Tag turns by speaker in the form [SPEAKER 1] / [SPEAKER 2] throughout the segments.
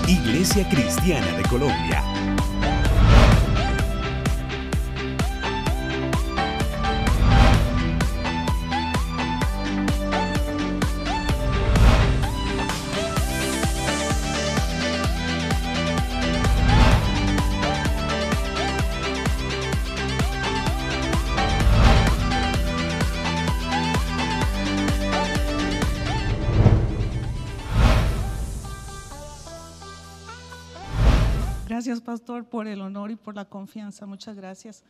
[SPEAKER 1] Iglesia Cristiana de Colombia.
[SPEAKER 2] Gracias, pastor, por el honor y por la confianza. Muchas gracias.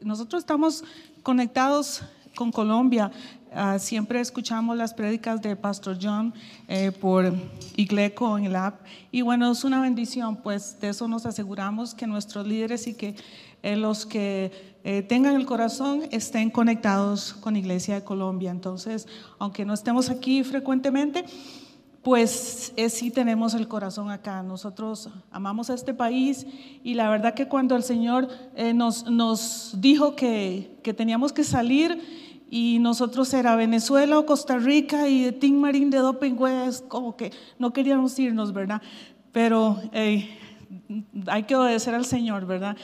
[SPEAKER 2] Nosotros estamos conectados con Colombia. Siempre escuchamos las prédicas de Pastor John por Igleco en el app. Y bueno, es una bendición, pues de eso nos aseguramos, que nuestros líderes y que los que tengan el corazón estén conectados con Iglesia de Colombia. Entonces, aunque no estemos aquí frecuentemente, pues sí tenemos el corazón acá. Nosotros amamos a este país y la verdad que cuando el Señor nos dijo que teníamos que salir y nosotros era Venezuela o Costa Rica y de Tin Marín de Dopingües, como que no queríamos irnos, ¿verdad? Pero hay que obedecer al Señor, ¿verdad?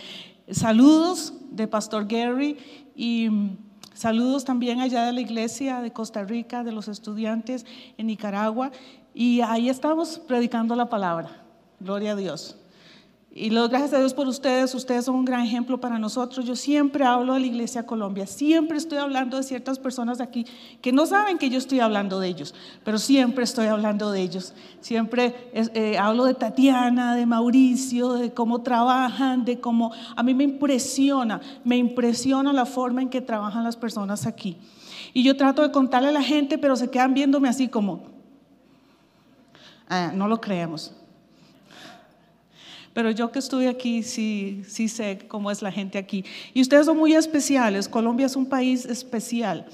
[SPEAKER 2] Saludos de Pastor Gary y saludos también allá de la iglesia de Costa Rica, de los estudiantes en Nicaragua. Y ahí estamos predicando la palabra, gloria a Dios. Y le doy gracias a Dios por ustedes son un gran ejemplo para nosotros. Yo siempre hablo de la Iglesia Colombia, siempre estoy hablando de ciertas personas de aquí que no saben que yo estoy hablando de ellos, pero siempre estoy hablando de ellos. Siempre hablo de Tatiana, de Mauricio, de cómo trabajan, de cómo a mí me impresiona la forma en que trabajan las personas aquí. Y yo trato de contarle a la gente, pero se quedan viéndome así como... no lo creemos. Pero yo que estuve aquí sí sé cómo es la gente aquí. Y ustedes son muy especiales. Colombia es un país especial.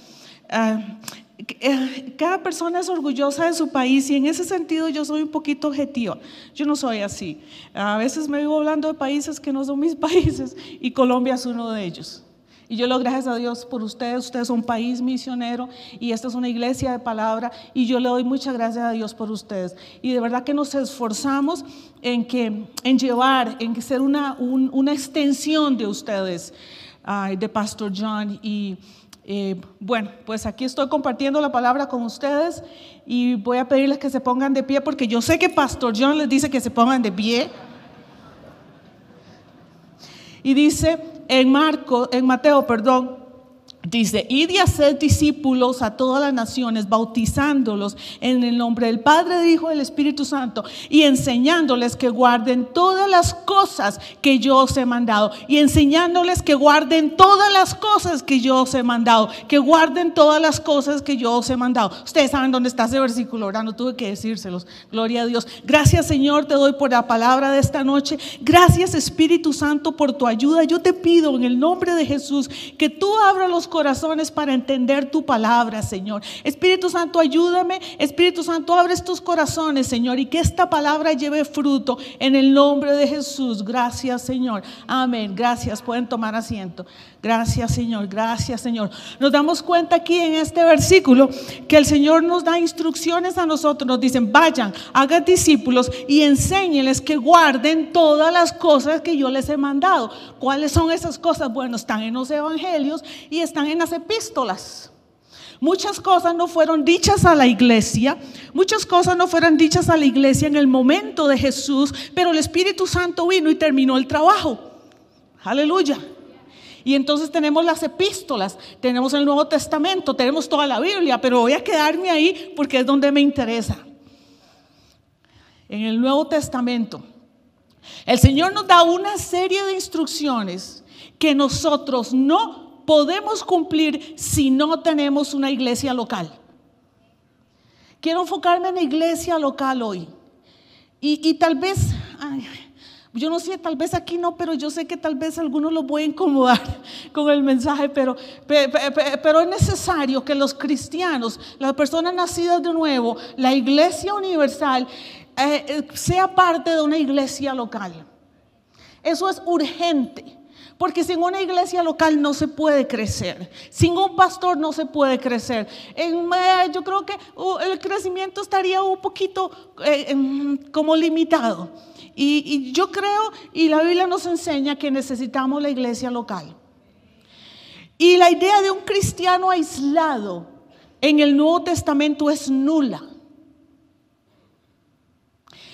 [SPEAKER 2] Cada persona es orgullosa de su país y en ese sentido yo soy un poquito objetiva. Yo no soy así. A veces me vivo hablando de países que no son mis países y Colombia es uno de ellos. Y yo le doy gracias a Dios por ustedes son un país misionero y esta es una iglesia de palabra y yo le doy muchas gracias a Dios por ustedes. Y de verdad que nos esforzamos en ser una extensión de ustedes, de Pastor John. Y bueno, pues aquí estoy compartiendo la palabra con ustedes y voy a pedirles que se pongan de pie porque yo sé que Pastor John les dice que se pongan de pie. Y dice en Mateo, dice: id y haced discípulos a todas las naciones, bautizándolos en el nombre del Padre, del Hijo y del Espíritu Santo, y enseñándoles que guarden todas las cosas que yo os he mandado. Y enseñándoles que guarden todas las cosas que yo os he mandado. Que guarden todas las cosas que yo os he mandado. Ustedes saben dónde está ese versículo, ¿verdad? No tuve que decírselos. Gloria a Dios. Gracias, Señor, te doy por la palabra de esta noche. Gracias, Espíritu Santo, por tu ayuda. Yo te pido en el nombre de Jesús que tú abras los corazones para entender tu palabra, Señor. Espíritu Santo, ayúdame. Espíritu Santo, abre estos corazones, Señor, y que esta palabra lleve fruto en el nombre de Jesús. Gracias, Señor. Amén. Gracias. Pueden tomar asiento. Gracias, Señor. Gracias, Señor. Nos damos cuenta aquí en este versículo que el Señor nos da instrucciones a nosotros. Nos dicen: vayan, hagan discípulos y enséñenles que guarden todas las cosas que yo les he mandado. ¿Cuáles son esas cosas? Bueno, están en los evangelios y están en las epístolas. Muchas cosas no fueron dichas a la iglesia, en el momento de Jesús, pero el Espíritu Santo vino y terminó el trabajo. Aleluya. Y entonces tenemos las epístolas, tenemos el Nuevo Testamento, tenemos toda la Biblia, pero voy a quedarme ahí porque es donde me interesa. En el Nuevo Testamento, el Señor nos da una serie de instrucciones que nosotros no podemos cumplir si no tenemos una iglesia local. Quiero enfocarme en la iglesia local hoy. Y tal vez, yo no sé, tal vez aquí no, pero yo sé que tal vez algunos los voy a incomodar con el mensaje, pero es necesario que los cristianos, las personas nacidas de nuevo, la iglesia universal, sea parte de una iglesia local. Eso es urgente, Porque sin una iglesia local no se puede crecer. Sin un pastor no se puede crecer. Yo creo que el crecimiento estaría un poquito como limitado. Y yo creo, y la Biblia nos enseña que necesitamos la iglesia local. Y la idea de un cristiano aislado en el Nuevo Testamento es nula.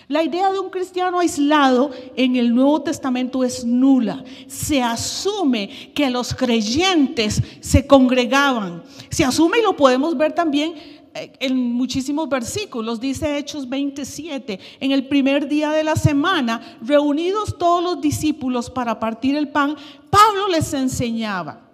[SPEAKER 2] La idea de un cristiano aislado en el Nuevo Testamento es nula. Se asume que los creyentes se congregaban. Se asume, y lo podemos ver también en muchísimos versículos. Dice Hechos 27, en el primer día de la semana, reunidos todos los discípulos para partir el pan, Pablo les enseñaba.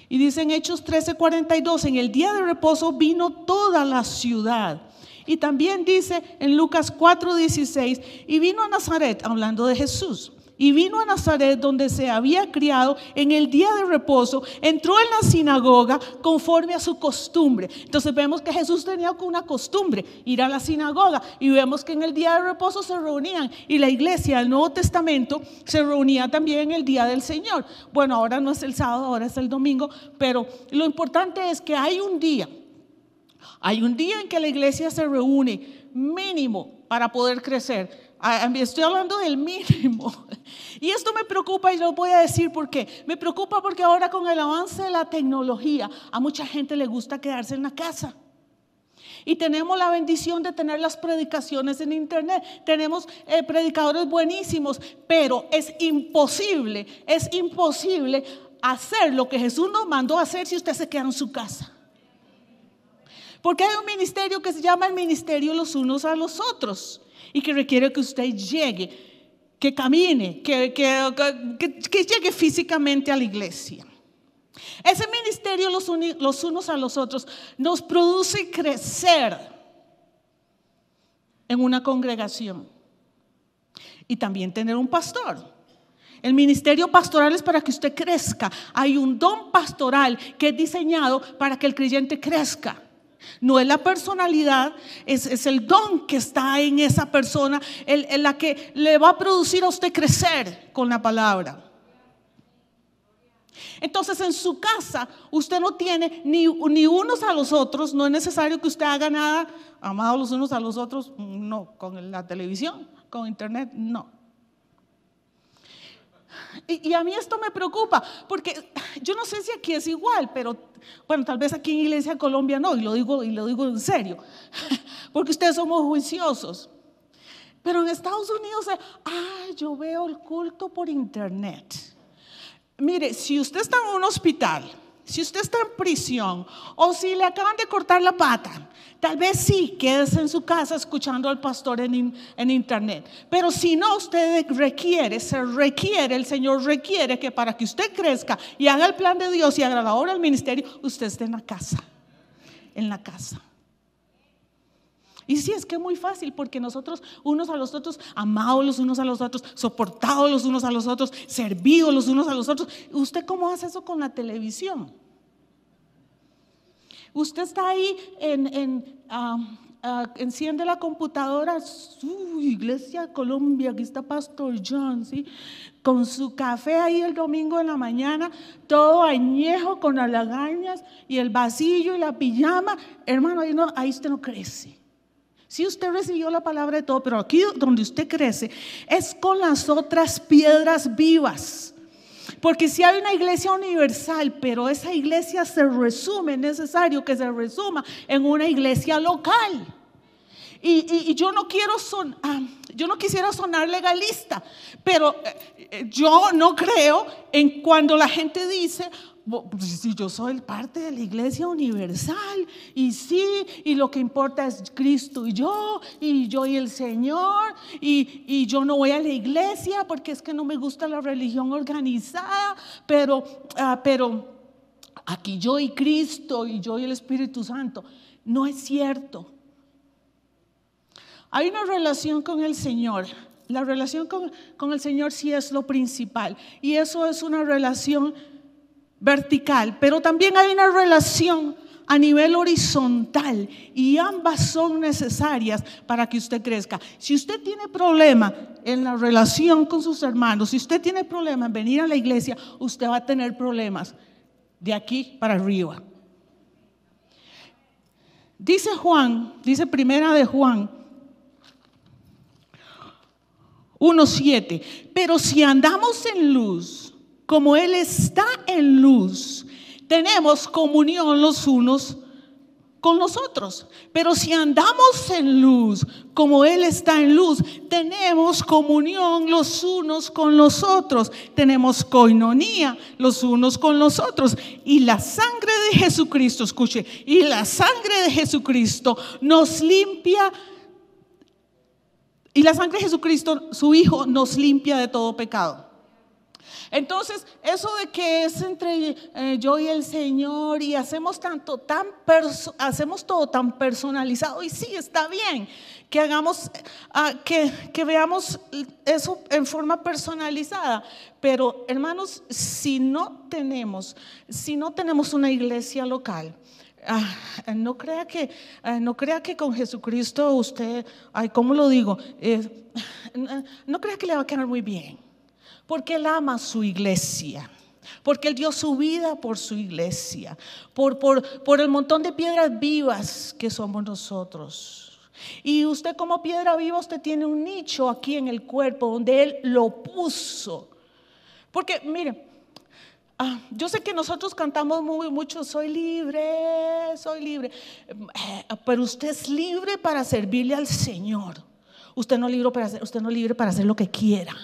[SPEAKER 2] Y dice en Hechos 13:42, en el día de reposo vino toda la ciudad. Y también dice en Lucas 4:16, y vino a Nazaret, hablando de Jesús, y vino a Nazaret donde se había criado en el día de reposo, entró en la sinagoga conforme a su costumbre. Entonces vemos que Jesús tenía una costumbre, ir a la sinagoga, y vemos que en el día de reposo se reunían, y la iglesia del Nuevo Testamento se reunía también en el día del Señor. Bueno, ahora no es el sábado, ahora es el domingo, pero lo importante es que hay un día en que la iglesia se reúne mínimo para poder crecer. Estoy hablando del mínimo. Y esto me preocupa, y lo voy a decir por qué. Me preocupa porque ahora, con el avance de la tecnología, a mucha gente le gusta quedarse en la casa. Y tenemos la bendición de tener las predicaciones en internet. Tenemos predicadores buenísimos, pero es imposible hacer lo que Jesús nos mandó a hacer si usted se queda en su casa. Porque hay un ministerio que se llama el ministerio los unos a los otros, y que requiere que usted llegue, que camine, que llegue físicamente a la iglesia. Ese ministerio los unos a los otros nos produce crecer en una congregación, y también tener un pastor. El ministerio pastoral es para que usted crezca. Hay un don pastoral que es diseñado para que el creyente crezca. No es la personalidad, es el don que está en esa persona, la que le va a producir a usted crecer con la palabra. Entonces, en su casa usted no tiene ni unos a los otros. No es necesario que usted haga nada amados los unos a los otros. No, con la televisión, con internet, no. Y a mí esto me preocupa, porque yo no sé si aquí es igual, pero bueno, tal vez aquí en Iglesia Colombia no, y lo digo en serio, porque ustedes somos juiciosos. Pero en Estados Unidos, yo veo el culto por internet. Mire, si usted está en un hospital, si usted está en prisión, o si le acaban de cortar la pata, tal vez sí, quédese en su casa escuchando al pastor en internet. Pero si no, usted el Señor requiere que para que usted crezca y haga el plan de Dios y haga la obra del ministerio, usted esté en la casa. Y sí, es que es muy fácil, porque nosotros unos a los otros, amados los unos a los otros, soportados los unos a los otros, servidos los unos a los otros. ¿Usted cómo hace eso con la televisión? Usted está ahí, enciende la computadora, Iglesia Colombia, aquí está Pastor John, ¿sí? Con su café ahí el domingo en la mañana, todo añejo, con las lagañas y el vasillo y la pijama. Hermano, ahí usted no crece. Sí, usted recibió la palabra de todo, pero aquí donde usted crece es con las otras piedras vivas. Porque si hay una iglesia universal, pero esa iglesia es necesario que se resuma en una iglesia local. Y yo no quisiera sonar legalista, pero yo no creo en cuando la gente dice: si yo soy parte de la iglesia universal, y sí, y lo que importa es Cristo y yo y el Señor, y yo no voy a la iglesia porque es que no me gusta la religión organizada, pero aquí yo y Cristo y yo y el Espíritu Santo. No es cierto. Hay una relación con el Señor. La relación con el Señor sí es lo principal, y eso es una relación vertical, pero también hay una relación a nivel horizontal y ambas son necesarias para que usted crezca. Si usted tiene problema en la relación con sus hermanos, si usted tiene problema en venir a la iglesia, usted va a tener problemas de aquí para arriba. Dice Juan, dice primera de Juan 1:7, pero si andamos en luz, como Él está en luz, tenemos comunión los unos con los otros. Pero si andamos en luz, como Él está en luz, tenemos comunión los unos con los otros. Tenemos coinonía los unos con los otros. Y la sangre de Jesucristo, escuche, y la sangre de Jesucristo nos limpia. Y la sangre de Jesucristo, su Hijo, nos limpia de todo pecado. Entonces, eso de que es entre yo y el Señor y hacemos todo tan personalizado, y sí, está bien que hagamos, que veamos eso en forma personalizada, pero hermanos, si no tenemos una iglesia local, no crea que con Jesucristo usted, ¿cómo lo digo? No crea que le va a quedar muy bien. Porque Él ama su iglesia, porque Él dio su vida por su iglesia, por el montón de piedras vivas que somos nosotros. Y usted como piedra viva, usted tiene un nicho aquí en el cuerpo donde Él lo puso. Porque mire, yo sé que nosotros cantamos mucho, soy libre, pero usted es libre para servirle al Señor. Usted no es libre para hacer lo que quiera.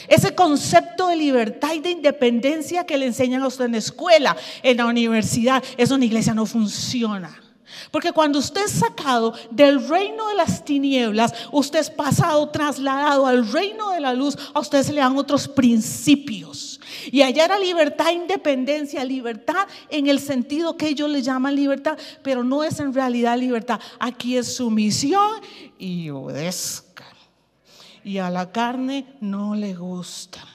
[SPEAKER 2] Ese concepto de libertad y de independencia que le enseñan a usted en la escuela, en la universidad, eso en la iglesia no funciona. Porque cuando usted es sacado del reino de las tinieblas, usted es trasladado al reino de la luz, a usted se le dan otros principios. Y allá era libertad e independencia, libertad en el sentido que ellos le llaman libertad, pero no es en realidad libertad. Aquí es sumisión y obedezca. Y a la carne no le gusta.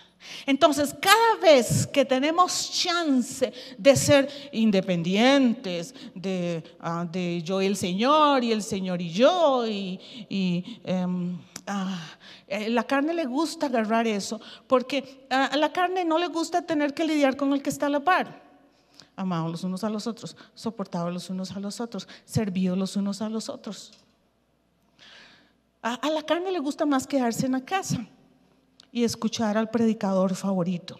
[SPEAKER 2] Entonces, cada vez que tenemos chance de ser independientes, de yo y el Señor y yo, la carne le gusta agarrar eso, porque a la carne no le gusta tener que lidiar con el que está a la par. Amados los unos a los otros, soportados los unos a los otros, servidos los unos a los otros. A la carne le gusta más quedarse en la casa y escuchar al predicador favorito.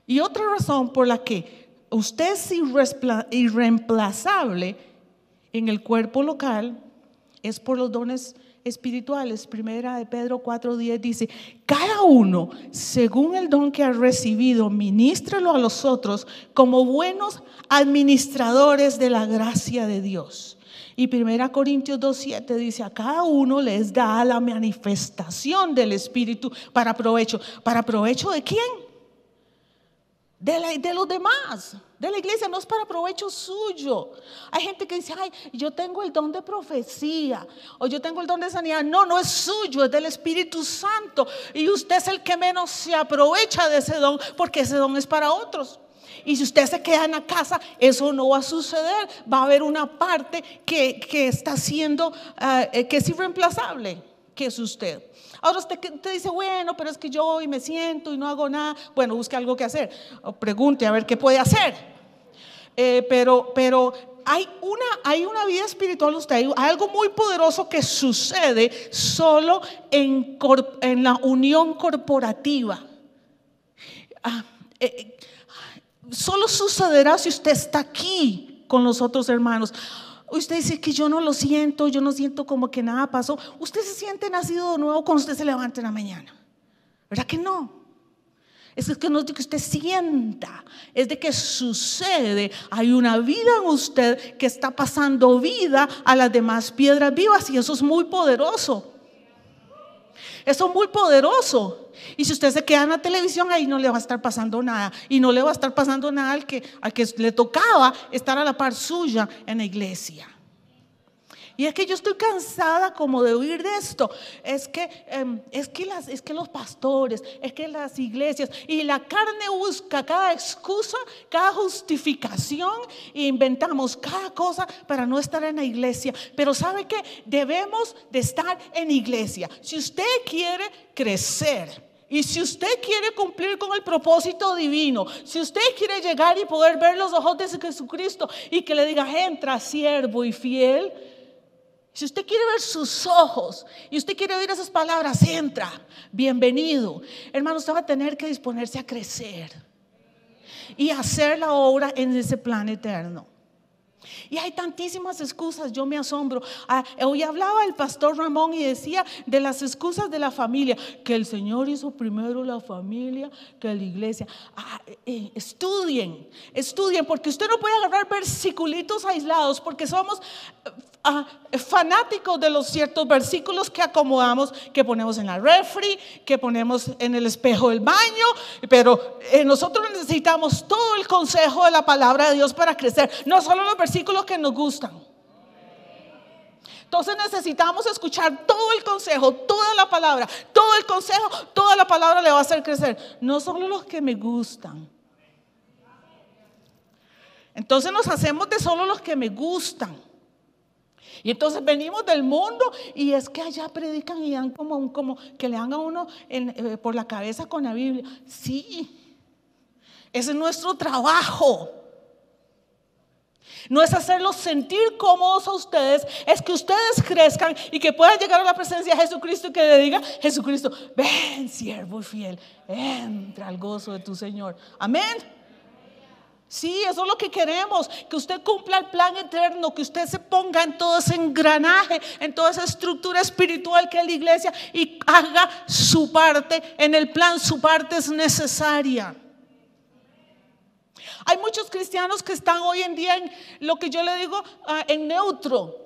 [SPEAKER 2] Y otra razón por la que usted es irreemplazable en el cuerpo local es por los dones espirituales. Primera de Pedro 4:10 dice: cada uno según el don que ha recibido, ministrelo a los otros como buenos administradores de la gracia de Dios. Y 1 Corintios 2:7 dice: a cada uno les da la manifestación del Espíritu para provecho. ¿Para provecho de quién? De los demás, de la iglesia, no es para provecho suyo. Hay gente que dice: ay, yo tengo el don de profecía, o yo tengo el don de sanidad. No es suyo, es del Espíritu Santo. Y usted es el que menos se aprovecha de ese don, porque ese don es para otros. Y si usted se queda en la casa, eso no va a suceder. Va a haber una parte que está siendo, que es irreemplazable, que es usted. Ahora usted dice: bueno, pero es que yo hoy me siento y no hago nada. Bueno, busque algo que hacer, o pregunte a ver qué puede hacer. Pero hay una vida espiritual. Hay algo muy poderoso que sucede solo en la unión corporativa. Solo sucederá si usted está aquí con los otros hermanos. Usted dice que yo no siento como que nada pasó. Usted se siente nacido de nuevo cuando usted se levanta en la mañana, ¿verdad que no? Es que no es de que usted sienta, es de que sucede. Hay una vida en usted que está pasando vida a las demás piedras vivas, y eso es muy poderoso. Eso es muy poderoso. Y si usted se queda en la televisión, ahí no le va a estar pasando nada. Y no le va a estar pasando nada al que le tocaba estar a la par suya en la iglesia. Y es que yo estoy cansada como de oír de esto. Es que los pastores, es que las iglesias, y la carne busca cada excusa, cada justificación, e inventamos cada cosa para no estar en la iglesia. Pero ¿sabe qué? Debemos de estar en iglesia. Si usted quiere crecer y si usted quiere cumplir con el propósito divino, si usted quiere llegar y poder ver los ojos de Jesucristo y que le diga: entra, siervo y fiel. Si usted quiere ver sus ojos y usted quiere oír esas palabras: entra, bienvenido. Hermano, usted va a tener que disponerse a crecer y hacer la obra en ese plan eterno. Y hay tantísimas excusas, yo me asombro. Hoy hablaba el pastor Ramón y decía de las excusas de la familia, que el Señor hizo primero la familia que la iglesia. Estudien, porque usted no puede agarrar versiculitos aislados, porque somos fanáticos de los ciertos versículos que acomodamos, que ponemos en la refri, que ponemos en el espejo del baño. Pero nosotros necesitamos todo el consejo de la palabra de Dios para crecer, no solo los versículos que nos gustan. Entonces necesitamos escuchar todo el consejo, toda la palabra, todo el consejo, toda la palabra le va a hacer crecer, no solo los que me gustan. Entonces nos hacemos de solo los que me gustan. Y entonces venimos del mundo y es que allá predican y dan como que le dan a uno por la cabeza con la Biblia. Sí, ese es nuestro trabajo. No es hacerlos sentir cómodos a ustedes, es que ustedes crezcan y que puedan llegar a la presencia de Jesucristo y que le diga: Jesucristo, ven, siervo fiel, entra al gozo de tu Señor. Amén. Sí, eso es lo que queremos, que usted cumpla el plan eterno, que usted se ponga en todo ese engranaje, en toda esa estructura espiritual que es la iglesia, y haga su parte en el plan. Su parte es necesaria. Hay muchos cristianos que están hoy en día en lo que yo le digo en neutro.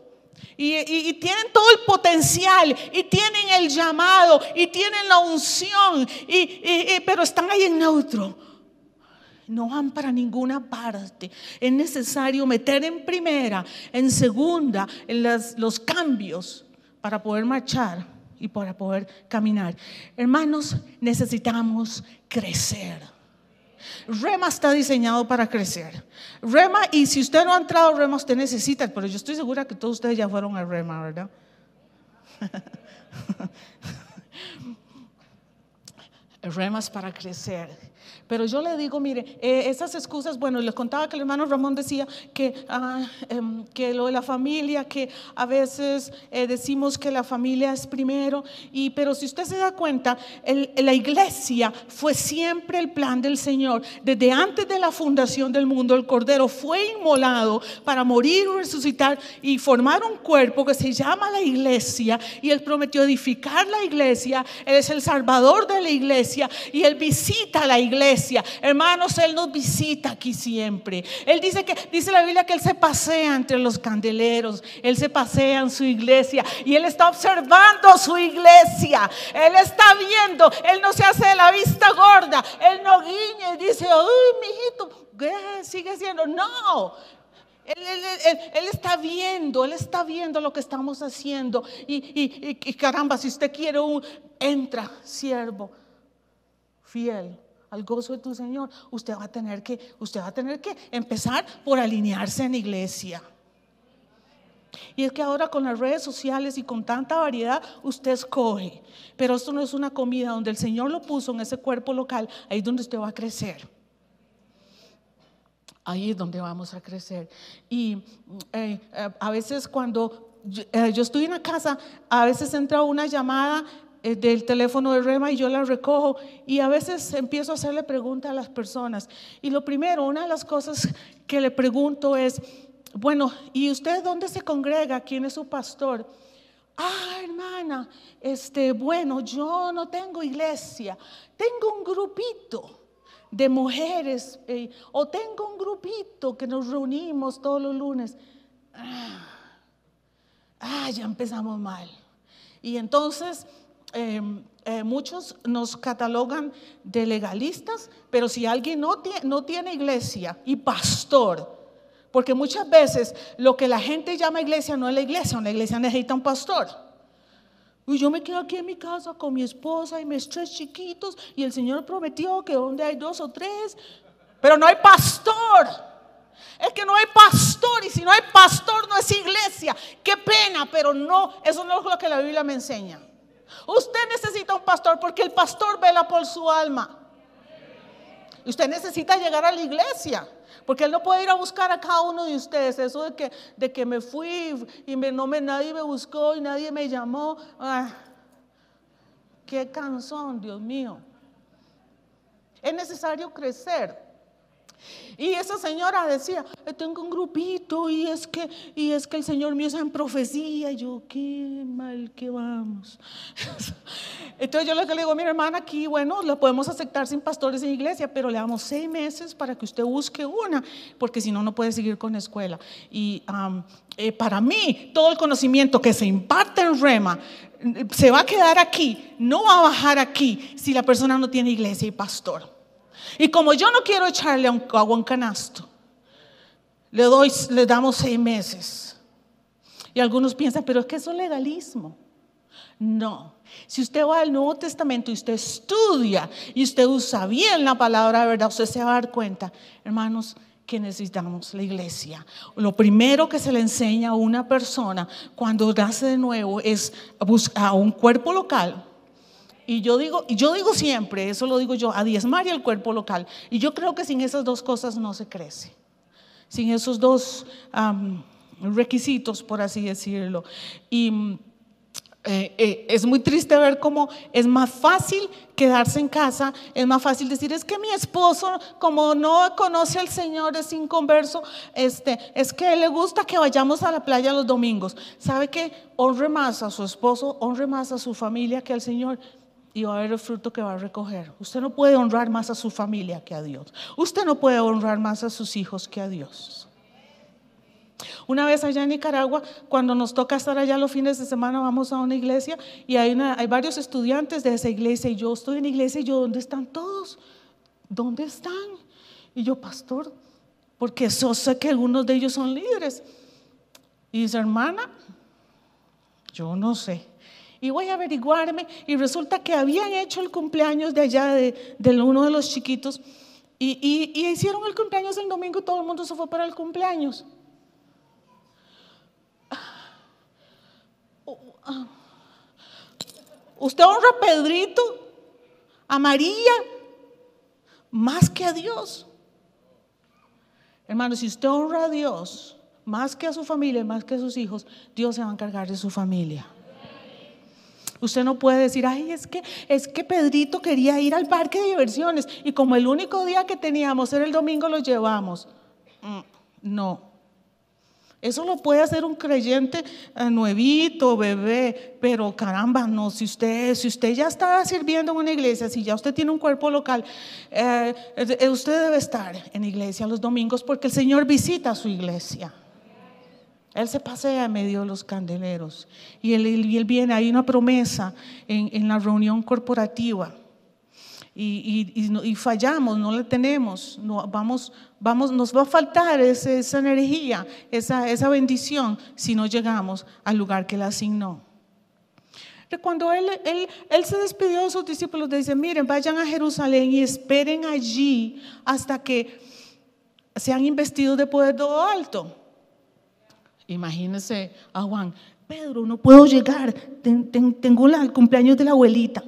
[SPEAKER 2] Y tienen todo el potencial, y tienen el llamado, y tienen la unción, pero están ahí en neutro. No van para ninguna parte. Es necesario meter en primera, en segunda, en los cambios para poder marchar y para poder caminar. Hermanos, necesitamos crecer. Rema está diseñado para crecer. Rema, y si usted no ha entrado a Rema, usted necesita, pero yo estoy segura que todos ustedes ya fueron a Rema, ¿verdad? Rema es para crecer. Pero yo le digo, mire, esas excusas, bueno, les contaba que el hermano Ramón decía que lo de la familia, que a veces decimos que la familia es primero, pero si usted se da cuenta, la iglesia fue siempre el plan del Señor. Desde antes de la fundación del mundo, el Cordero fue inmolado para morir, resucitar y formar un cuerpo que se llama la iglesia, y Él prometió edificar la iglesia. Él es el Salvador de la iglesia y Él visita la iglesia. Hermanos, Él nos visita aquí siempre. Él dice la Biblia que Él se pasea entre los candeleros, Él se pasea en su iglesia y Él está observando su iglesia. Él está viendo, Él no se hace de la vista gorda, Él no guiña y dice: uy, mijito, ¿qué sigue siendo? No. Él está viendo lo que estamos haciendo. Y caramba, si usted quiere entra, siervo fiel, al gozo de tu Señor. Usted va a tener que empezar por alinearse en la iglesia. Y es que ahora con las redes sociales y con tanta variedad, usted escoge. Pero esto no es una comida donde el Señor lo puso en ese cuerpo local. Ahí es donde usted va a crecer. Ahí es donde vamos a crecer. Y a veces cuando yo estoy en la casa, a veces entra una llamada del teléfono de Rema y yo la recojo, y a veces empiezo a hacerle preguntas a las personas. Y lo primero, una de las cosas que le pregunto es: bueno, ¿y usted dónde se congrega? ¿Quién es su pastor? Hermana, bueno, yo no tengo iglesia, tengo un grupito de mujeres, o tengo un grupito que nos reunimos todos los lunes. Ya empezamos mal. Y entonces muchos nos catalogan de legalistas, pero si alguien no tiene iglesia y pastor, Porque muchas veces lo que la gente llama iglesia no es la iglesia. Una iglesia necesita un pastor. Y yo me quedo aquí en mi casa con mi esposa y mis 3 chiquitos, y el Señor prometió que donde hay 2 o 3, pero no hay pastor. Es que no hay pastor, y si no hay pastor no es iglesia. Qué pena, pero no, eso no es lo que la Biblia me enseña. Usted necesita un pastor porque el pastor vela por su alma. Usted necesita llegar a la iglesia, porque Él no puede ir a buscar a cada uno de ustedes. Eso de que me fui y nadie me buscó y nadie me llamó. Qué cansón, Dios mío. Es necesario crecer. Y esa señora decía, tengo un grupito y es que el Señor mío es en profecía. Y yo, qué mal que vamos. Entonces yo le digo, mira hermana, aquí bueno, la podemos aceptar sin pastores en iglesia, pero le damos 6 meses para que usted busque una, porque si no, no puede seguir con la escuela. Y para mí, todo el conocimiento que se imparte en Rema se va a quedar aquí, no va a bajar aquí si la persona no tiene iglesia y pastor. Y como yo no quiero echarle agua a un canasto, le damos 6 meses. Y algunos piensan, pero es que eso es legalismo. No, si usted va al Nuevo Testamento y usted estudia y usted usa bien la palabra de verdad, usted se va a dar cuenta, hermanos, que necesitamos la iglesia. Lo primero que se le enseña a una persona cuando nace de nuevo es buscar un cuerpo local. Y yo digo siempre, eso lo digo yo, a diezmar y el cuerpo local. Y yo creo que sin esas 2 cosas no se crece. Sin esos 2 requisitos, por así decirlo. Y es muy triste ver cómo es más fácil quedarse en casa, es más fácil decir, es que mi esposo, como no conoce al Señor, es inconverso, es que le gusta que vayamos a la playa los domingos. ¿Sabe qué? Honre más a su esposo, honre más a su familia que al Señor, y va a ver el fruto que va a recoger. Usted no puede honrar más a su familia que a Dios. Usted no puede honrar más a sus hijos que a Dios. Una vez allá en Nicaragua, cuando nos toca estar allá los fines de semana, vamos a una iglesia y hay varios estudiantes de esa iglesia, y yo estoy en la iglesia y yo, ¿dónde están todos? ¿Dónde están? Y yo, pastor, porque yo sé que algunos de ellos son líderes. Y dice, hermana, yo no sé. Y voy a averiguarme, y resulta que habían hecho el cumpleaños de allá de uno de los chiquitos, y hicieron el cumpleaños el domingo y todo el mundo se fue para el cumpleaños. Usted honra a Pedrito, a María, más que a Dios. Hermano, si usted honra a Dios más que a su familia, más que a sus hijos, Dios se va a encargar de su familia. Usted no puede decir, ay, es que Pedrito quería ir al parque de diversiones y como el único día que teníamos era el domingo, lo llevamos. No. Eso lo puede hacer un creyente nuevito, bebé, pero caramba, no, si usted ya está sirviendo en una iglesia, si ya usted tiene un cuerpo local, usted debe estar en iglesia los domingos porque el Señor visita a su iglesia. Él se pasea en medio de los candeleros y él viene, hay una promesa en la reunión corporativa y fallamos, no la tenemos, no, nos va a faltar esa energía, esa bendición si no llegamos al lugar que Él asignó. Cuando él se despidió de sus discípulos, dice, miren, vayan a Jerusalén y esperen allí hasta que sean investidos de poder de lo alto. Imagínense a Juan, Pedro, no puedo llegar, tengo el cumpleaños de la abuelita.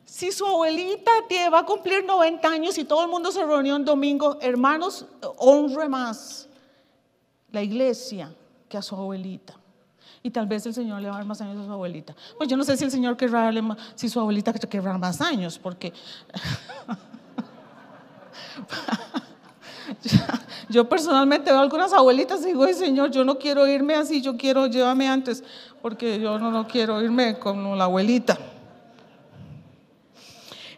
[SPEAKER 2] Si su abuelita va a cumplir 90 años y todo el mundo se reunió un domingo, hermanos, honre más la iglesia que a su abuelita. Y tal vez el Señor le va a dar más años a su abuelita. Pues yo no sé si el Señor querrá darle más, si su abuelita querrá más años, porque yo personalmente veo algunas abuelitas y digo, ay Señor, yo no quiero irme así, yo quiero, llévame antes, porque yo no quiero irme como la abuelita.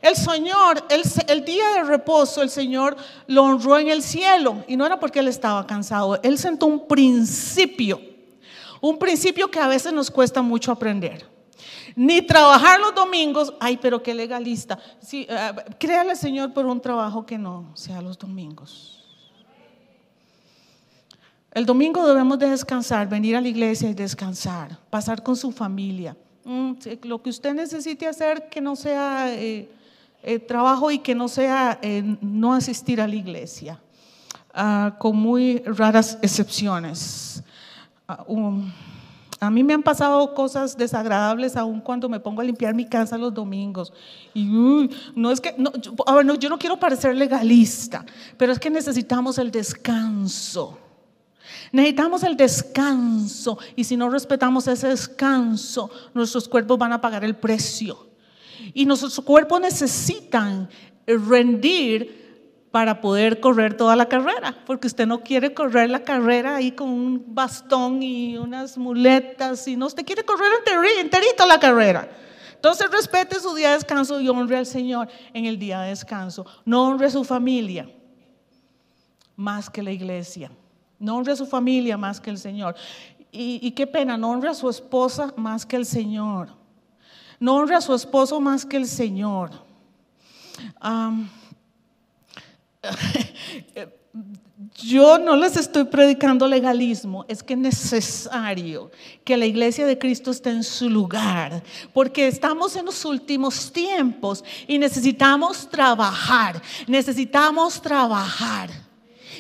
[SPEAKER 2] El Señor, el día de reposo, el Señor lo honró en el cielo, y no era porque Él estaba cansado. Él sentó un principio que a veces nos cuesta mucho aprender. Ni trabajar los domingos, ay, pero qué legalista. Sí, créale al Señor por un trabajo que no sea los domingos. El domingo debemos de descansar, venir a la iglesia y descansar, pasar con su familia. Lo que usted necesite hacer, que no sea trabajo y que no sea no asistir a la iglesia, con muy raras excepciones. A mí me han pasado cosas desagradables aún cuando me pongo a limpiar mi casa los domingos. Y no es que, yo no quiero parecer legalista, pero es que necesitamos el descanso. Necesitamos el descanso, y si no respetamos ese descanso, nuestros cuerpos van a pagar el precio. Y nuestros cuerpos necesitan rendir para poder correr toda la carrera, porque usted no quiere correr la carrera ahí con un bastón y unas muletas, sino usted quiere correr enterito la carrera. Entonces respete su día de descanso y honre al Señor en el día de descanso. No honre a su familia más que la iglesia. No honre a su familia más que el Señor. Y qué pena, no honre a su esposa más que el Señor. No honre a su esposo más que el Señor. Yo no les estoy predicando legalismo, es que es necesario que la iglesia de Cristo esté en su lugar, porque estamos en los últimos tiempos y necesitamos trabajar.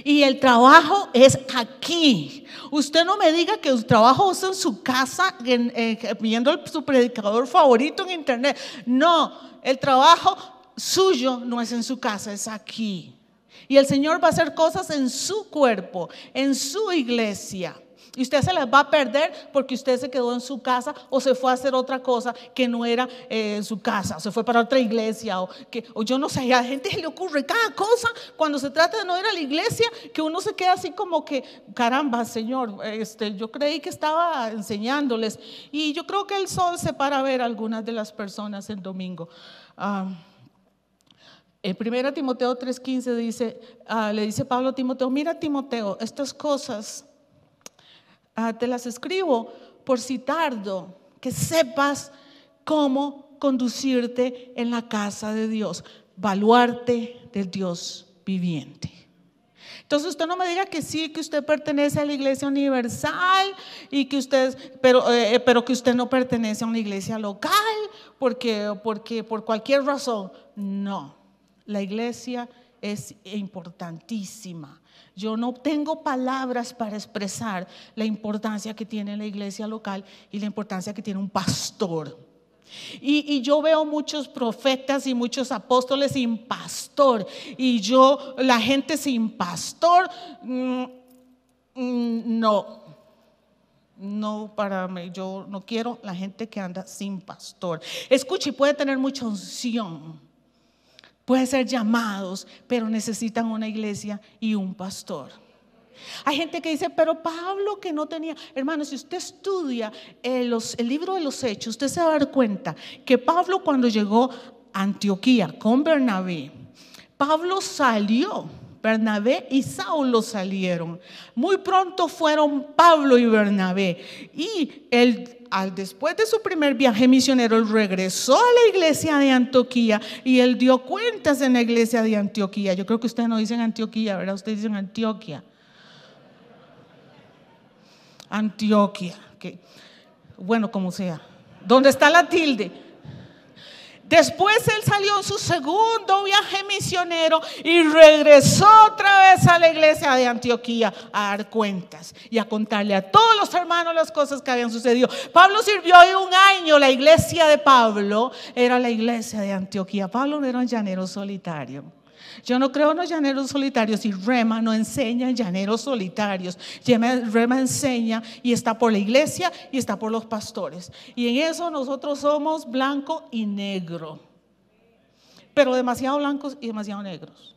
[SPEAKER 2] Y el trabajo es aquí. Usted no me diga que el trabajo es en su casa viendo su predicador favorito en internet. No, el trabajo suyo no es en su casa, es aquí. Y el Señor va a hacer cosas en su cuerpo, en su iglesia. Y usted se las va a perder porque usted se quedó en su casa o se fue a hacer otra cosa que no era su casa, o se fue para otra iglesia, o yo no sé, a la gente se le ocurre cada cosa cuando se trata de no ir a la iglesia, que uno se queda así como que, caramba, Señor, yo creí que estaba enseñándoles. Y yo creo que el sol se para a ver a algunas de las personas el domingo. En 1 Timoteo 3:15 le dice Pablo a Timoteo: mira, Timoteo, estas cosas te las escribo por si tardo, que sepas cómo conducirte en la casa de Dios, baluarte del Dios viviente. Entonces usted no me diga que sí, que usted pertenece a la iglesia universal y que pero que usted no pertenece a una iglesia local porque por cualquier razón. No, la iglesia es importantísima. Yo no tengo palabras para expresar la importancia que tiene la iglesia local y la importancia que tiene un pastor. Y yo veo muchos profetas y muchos apóstoles sin pastor, y la gente sin pastor, no, para mí, yo no quiero la gente que anda sin pastor. Escuche, puede tener mucha unción, puede ser llamados, pero necesitan una iglesia y un pastor. Hay gente que dice, pero Pablo que no tenía. Hermano, si usted estudia el libro de los Hechos, usted se va a dar cuenta que Pablo, cuando llegó a Antioquía con Bernabé, Pablo salió, Bernabé y Saulo salieron. Muy pronto fueron Pablo y Bernabé. Y después de su primer viaje misionero, él regresó a la iglesia de Antioquía y él dio cuentas en la iglesia de Antioquía. Yo creo que ustedes no dicen Antioquía, ¿verdad? Ustedes dicen Antioquía. Antioquía, que, bueno, como sea, donde está la tilde. Después él salió en su segundo viaje misionero y regresó otra vez a la iglesia de Antioquía a dar cuentas y a contarle a todos los hermanos las cosas que habían sucedido. Pablo sirvió ahí 1 año. La iglesia de Pablo era la iglesia de Antioquía. Pablo no era un llanero solitario. Yo no creo en los llaneros solitarios, y Rema no enseña en llaneros solitarios. Rema enseña y está por la iglesia y está por los pastores. Y en eso nosotros somos blanco y negro, pero demasiado blancos y demasiado negros.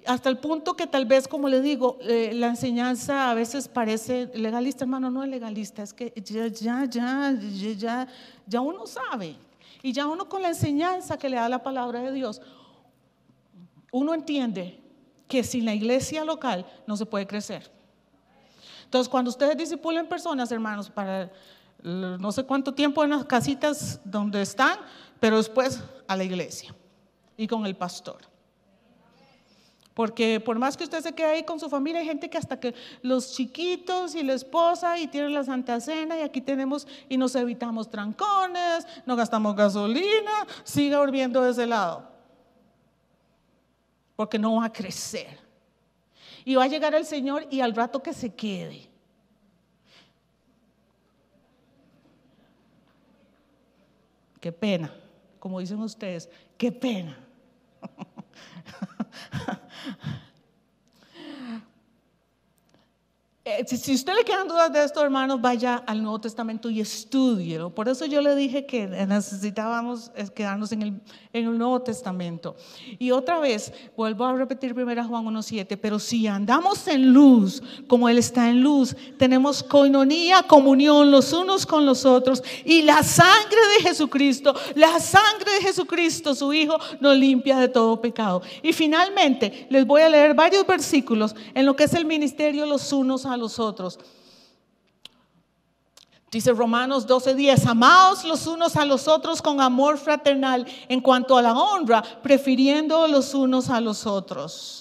[SPEAKER 2] Hasta el punto que tal vez, como le digo, la enseñanza a veces parece legalista. Hermano, no es legalista, es que ya uno sabe. Y ya uno, con la enseñanza que le da la palabra de Dios, uno entiende que sin la iglesia local no se puede crecer. Entonces, cuando ustedes discipulen personas, hermanos, para no sé cuánto tiempo en las casitas donde están, pero después a la iglesia y con el pastor. Porque por más que usted se quede ahí con su familia, hay gente que hasta que los chiquitos y la esposa y tienen la Santa Cena y aquí tenemos y nos evitamos trancones, no gastamos gasolina, siga durmiendo de ese lado. Porque no va a crecer. Y va a llegar el Señor y al rato que se quede. Qué pena, como dicen ustedes, qué pena. Si usted le quedan dudas de esto, hermanos, vaya al Nuevo Testamento y estúdielo. Por eso yo le dije que necesitábamos quedarnos en el Nuevo Testamento. Y otra vez, vuelvo a repetir 1 Juan 1:7, pero si andamos en luz, como Él está en luz, tenemos coinonía, comunión los unos con los otros, y la sangre de Jesucristo, su Hijo, nos limpia de todo pecado. Y finalmente, les voy a leer varios versículos en lo que es el ministerio los unos a los otros. Dice Romanos 12:10, amaos los unos a los otros con amor fraternal en cuanto a la honra, prefiriendo los unos a los otros.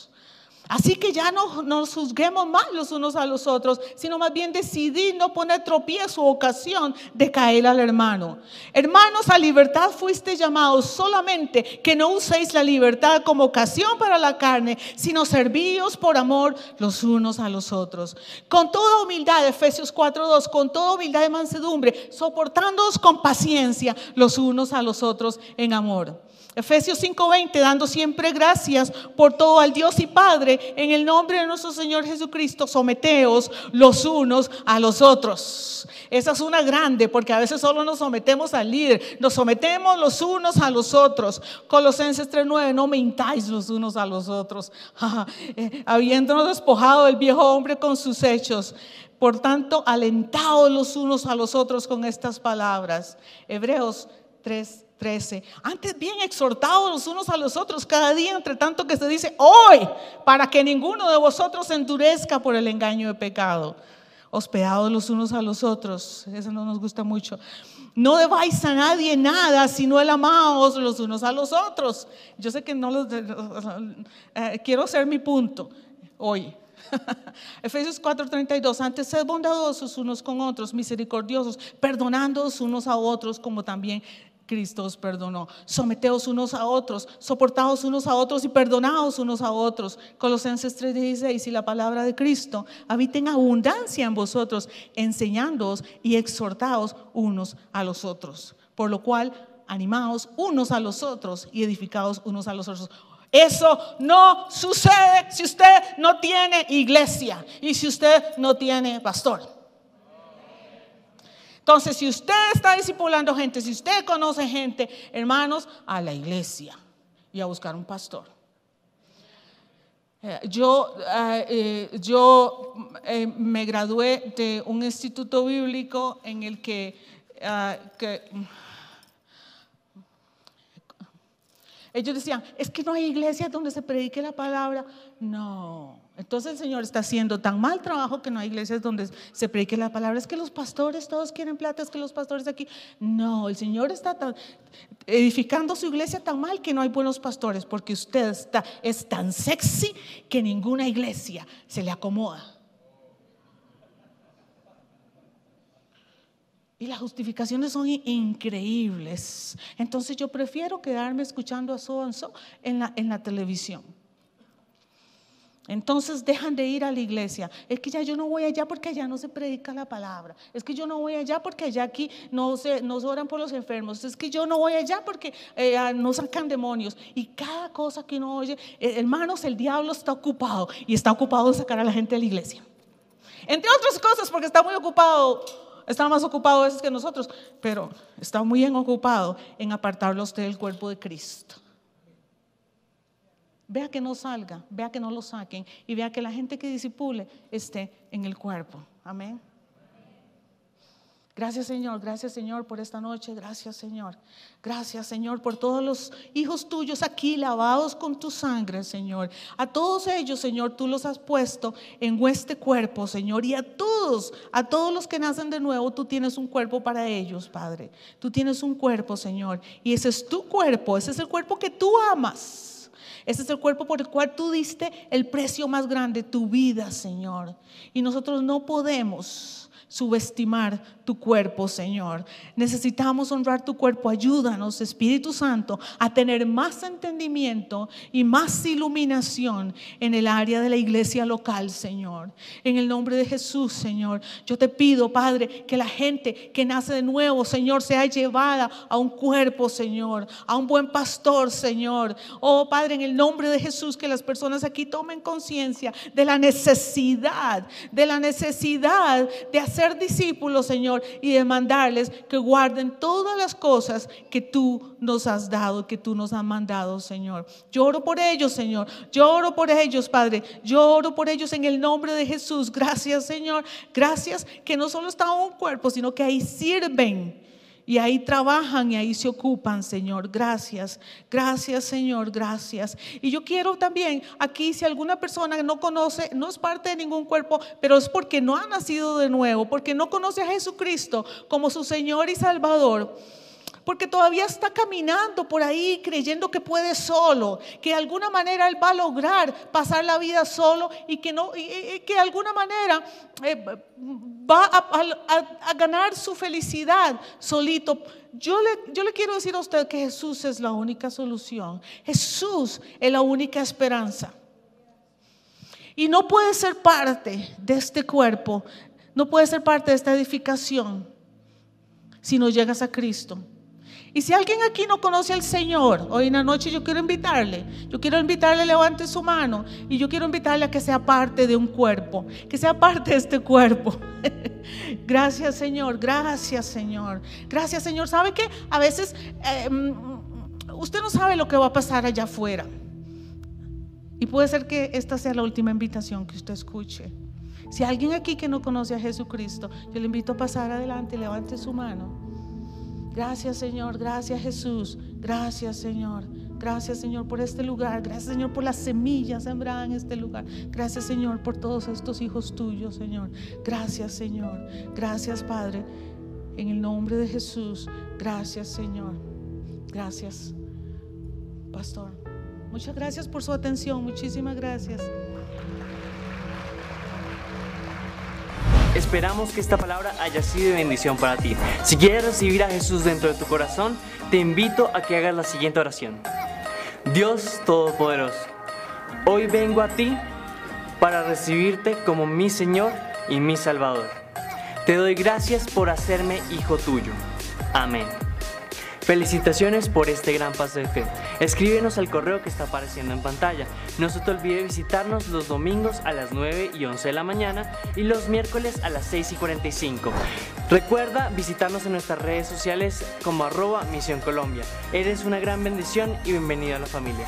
[SPEAKER 2] Así que ya no nos juzguemos más los unos a los otros, sino más bien decidid no poner tropiezo o ocasión de caer al hermano. Hermanos, a libertad fuiste llamados, solamente que no uséis la libertad como ocasión para la carne, sino servíos por amor los unos a los otros. Con toda humildad, Efesios 4:2, con toda humildad y mansedumbre, soportándoos con paciencia los unos a los otros en amor. Efesios 5:20, dando siempre gracias por todo al Dios y Padre, en el nombre de nuestro Señor Jesucristo, someteos los unos a los otros. Esa es una grande, porque a veces solo nos sometemos al líder, nos sometemos los unos a los otros. Colosenses 3:9, no mentáis los unos a los otros, habiéndonos despojado del viejo hombre con sus hechos. Por tanto, alentaos los unos a los otros con estas palabras. Hebreos 3:13, antes bien exhortados los unos a los otros cada día, entre tanto que se dice hoy, para que ninguno de vosotros se endurezca por el engaño de pecado. Hospedados los unos a los otros, eso no nos gusta mucho. No debáis a nadie nada, sino el amaos los unos a los otros. Yo sé que no quiero hacer mi punto hoy. Efesios 4:32, antes sed bondadosos unos con otros, misericordiosos, perdonándoos unos a otros como también Cristo os perdonó. Someteos unos a otros, soportaos unos a otros y perdonaos unos a otros. Colosenses 3:16, y la palabra de Cristo habita en abundancia en vosotros, enseñándoos y exhortaos unos a los otros. Por lo cual, animaos unos a los otros y edificaos unos a los otros. Eso no sucede si usted no tiene iglesia y si usted no tiene pastor. Entonces, si usted está discipulando gente, si usted conoce gente, hermanos, a la iglesia y a buscar un pastor. Yo me gradué de un instituto bíblico en el que ellos decían, es que no hay iglesias donde se predique la palabra. No, entonces el Señor está haciendo tan mal trabajo que no hay iglesias donde se predique la palabra. Es que los pastores todos quieren plata, es que los pastores aquí. No, el Señor está edificando su iglesia tan mal que no hay buenos pastores, porque usted es tan sexy que ninguna iglesia se le acomoda. Y las justificaciones son increíbles. Entonces yo prefiero quedarme escuchando a so and so en la televisión. Entonces dejan de ir a la iglesia. Es que ya yo no voy allá porque allá no se predica la palabra. Es que yo no voy allá porque allá aquí no se oran por los enfermos. Es que yo no voy allá porque no sacan demonios. Y cada cosa que uno oye, hermanos, el diablo está ocupado. Y está ocupado en sacar a la gente de la iglesia. Entre otras cosas, porque está muy ocupado. Está más ocupado a veces que nosotros, pero está muy bien ocupado en apartarlo a usted del cuerpo de Cristo. Vea que no salga, vea que no lo saquen y vea que la gente que discipule esté en el cuerpo. Amén. Gracias Señor por esta noche. Gracias Señor por todos los hijos tuyos aquí lavados con tu sangre, Señor. A todos ellos, Señor, tú los has puesto en este cuerpo, Señor. Y a todos los que nacen de nuevo, tú tienes un cuerpo para ellos, Padre. Tú tienes un cuerpo, Señor. Y ese es tu cuerpo, ese es el cuerpo que tú amas. Este es el cuerpo por el cual tú diste el precio más grande, tu vida, Señor. Y nosotros no podemos subestimar tu cuerpo, Señor. Necesitamos honrar tu cuerpo. Ayúdanos, Espíritu Santo, a tener más entendimiento y más iluminación en el área de la iglesia local, Señor. En el nombre de Jesús, Señor, yo te pido, Padre, que la gente que nace de nuevo, Señor, sea llevada a un cuerpo, Señor, a un buen pastor, Señor. Oh, Padre, en el nombre de Jesús, que las personas aquí tomen conciencia de la necesidad de hacer discípulos, Señor, y de mandarles que guarden todas las cosas que tú nos has dado, que tú nos has mandado, Señor. Yo oro por ellos, Señor. Yo oro por ellos, Padre. Yo oro por ellos en el nombre de Jesús. Gracias, Señor. Gracias que no solo están en un cuerpo, sino que ahí sirven. Y ahí trabajan y ahí se ocupan, Señor. Gracias, gracias, Señor, gracias. Y yo quiero también aquí, si alguna persona no conoce, no es parte de ningún cuerpo, pero es porque no ha nacido de nuevo, porque no conoce a Jesucristo como su Señor y Salvador, porque todavía está caminando por ahí creyendo que puede solo, que de alguna manera él va a lograr pasar la vida solo y que de alguna manera va a ganar su felicidad solito. Yo le quiero decir a usted que Jesús es la única solución. Jesús es la única esperanza. Y no puede ser parte de este cuerpo, no puede ser parte de esta edificación si no llegas a Cristo. Y si alguien aquí no conoce al Señor, hoy en la noche yo quiero invitarle, levante su mano y yo quiero invitarle a que sea parte de un cuerpo, que sea parte de este cuerpo. Gracias, Señor, gracias, Señor, gracias, Señor. ¿Sabe qué? A veces usted no sabe lo que va a pasar allá afuera y puede ser que esta sea la última invitación que usted escuche. Si alguien aquí que no conoce a Jesucristo, yo le invito a pasar adelante, levante su mano. Gracias, Señor, gracias, Jesús, gracias, Señor por este lugar, gracias, Señor, por las semillas sembradas en este lugar, gracias, Señor, por todos estos hijos tuyos, Señor, gracias, Señor, gracias, Padre, en el nombre de Jesús, gracias, Señor, gracias, Pastor, muchas gracias por su atención, muchísimas gracias.
[SPEAKER 3] Esperamos que esta palabra haya sido de bendición para ti. Si quieres recibir a Jesús dentro de tu corazón, te invito a que hagas la siguiente oración. Dios Todopoderoso, hoy vengo a ti para recibirte como mi Señor y mi Salvador. Te doy gracias por hacerme hijo tuyo. Amén. Felicitaciones por este gran paso de fe. Escríbenos al correo que está apareciendo en pantalla. No se te olvide visitarnos los domingos a las 9:11 de la mañana y los miércoles a las 6:45. Recuerda visitarnos en nuestras redes sociales como @Misión Colombia. Eres una gran bendición y bienvenido a la familia.